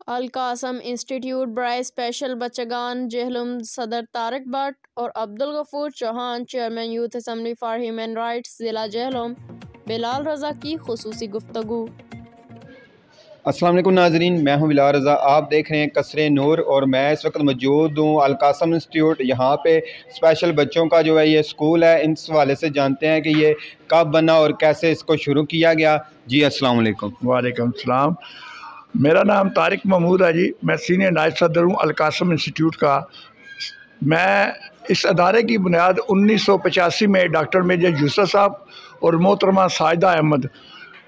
अल Qasim institute बराए special बच्चगान जेहलम सदर तारिक भट्ट और Abdul Ghafoor Chauhan chairman youth assembly for human rights जिला जेहलम बिलाल रज़ा की खुसूसी गुफ्तगू। अस्सलाम वालेकुम नाजरीन, मैं हूं बिलाल रज़ा। आप देख रहे हैं कसरे नूर और मैं इस वक्त मौजूद हूं अल कासम इंस्टीट्यूट। यहाँ पे स्पेशल बच्चों का जो है ये स्कूल है। इस हवाले से जानते हैं कि ये कब बना और कैसे इसको शुरू किया गया। जी अस्सलाम वालेकुम। वालेकुम सलाम। मेरा नाम तारिक महमूद है जी। मैं सीनियर नायब सदर हूँ अल कासम इंस्टीट्यूट का। मैं इस अदारे की बुनियाद 1985 में डॉक्टर मेजर यूसुफ साहब और मोहतरमा साजिदा अहमद,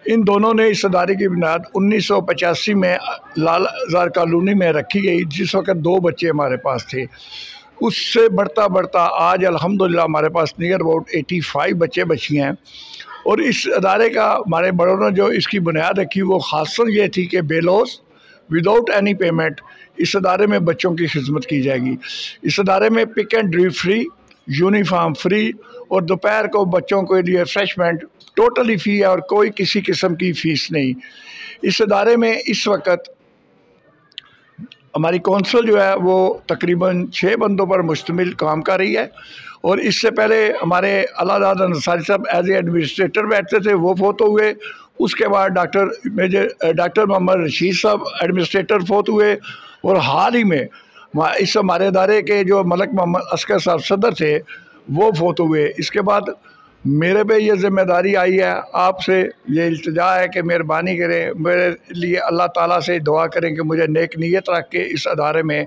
इन दोनों ने इस अदारे की बुनियाद 1985 में लाल आज़ार कॉलोनी में रखी गई, जिस वक्त 2 बच्चे हमारे पास थे। उससे बढ़ता बढ़ता आज अल्हम्दुलिल्लाह हमारे पास नियर अबाउट 85 बच्चे बच्ची हैं। और इस अदारे का हमारे बड़ों ने जो इसकी बुनियाद रखी वो खासियत ये थी कि बेलौस विदाउट एनी पेमेंट इस अदारे में बच्चों की खिदमत की जाएगी। इस अदारे में pick and drop free, uniform free और दोपहर को बच्चों के लिए रिफ्रेशमेंट टोटली फ्री है और कोई किसी किस्म की फ़ीस नहीं। इस अदारे में इस वक्त हमारी कौंसल जो है वो तकरीबन 6 बंदों पर मुश्तमिल काम कर रही है। और इससे पहले हमारे अलादाद अंसारी साहब एज ए एडमिनिस्ट्रेटर बैठते थे, वो फोत हुए। उसके बाद डॉक्टर मोहम्मद रशीद साहब एडमिनिस्ट्रेटर फोत हुए। और हाल ही में इस हमारे अदारे के जो मलक मोहम्मद असगर साहब सदर थे वो फोत हुए। इसके बाद मेरे पे ये ज़िम्मेदारी आई है। आपसे ये इल्तिजा है कि मेहरबानी करें, मेरे लिए अल्लाह ताला से दुआ करें कि मुझे नेक नीयत रख के इस अदारे में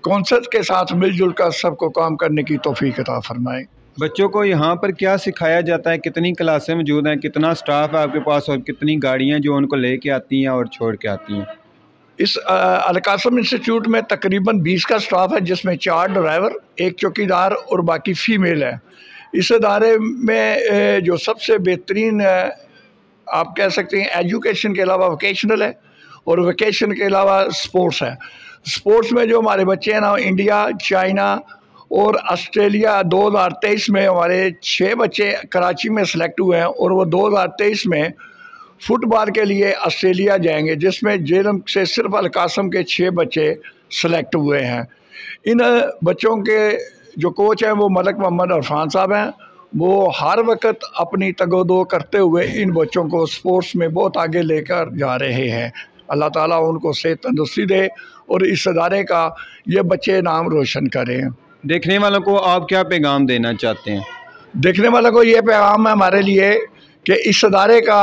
कौंसल के साथ मिलजुल कर सबको काम करने की तौफीक अता फरमाएं। बच्चों को यहाँ पर क्या सिखाया जाता है? कितनी क्लासें मौजूद हैं? कितना स्टाफ है आपके पास और कितनी गाड़ियाँ जो उनको लेके आती हैं और छोड़ के आती हैं? इस अल कासम इंस्टीट्यूट में तकरीबन 20 का स्टाफ है, जिसमें 4 ड्राइवर, 1 चौकीदार और बाकी फ़ीमेल है। इस अदारे में जो सबसे बेहतरीन आप कह सकते हैं एजुकेशन के अलावा वोकेशनल है और वोकेशन के अलावा स्पोर्ट्स है। स्पोर्ट्स में जो हमारे बच्चे हैं ना, इंडिया, चाइना और ऑस्ट्रेलिया 2023 में हमारे 6 बच्चे कराची में सेलेक्ट हुए हैं और वो 2023 में फ़ुटबॉल के लिए ऑस्ट्रेलिया जाएंगे, जिसमें जेलम से सिर्फ अल कासम के 6 बच्चे सेलेक्ट हुए हैं। इन बच्चों के जो कोच हैं वो मलक मोहम्मद अरफान साहब हैं। वो हर वक्त अपनी तगोदो करते हुए इन बच्चों को स्पोर्ट्स में बहुत आगे लेकर जा रहे हैं। अल्लाह ताला उनको सेहत तंदुरुस्ती दे और इस अदारे का ये बच्चे नाम रोशन करें। देखने वालों को आप क्या पैगाम देना चाहते हैं? देखने वालों को ये पैगाम है हमारे लिए कि इस अदारे का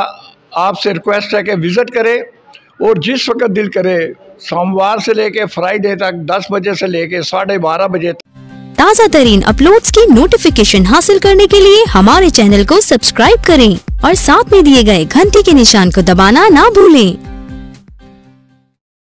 आपसे रिक्वेस्ट है कि विज़िट करें और जिस वक्त दिल करे सोमवार से लेके फ्राइडे तक 10 बजे से लेके 12:30 बजे तक ताज़ा तरीन अपलोड्स की नोटिफिकेशन हासिल करने के लिए हमारे चैनल को सब्सक्राइब करें और साथ में दिए गए घंटी के निशान को दबाना ना भूलें।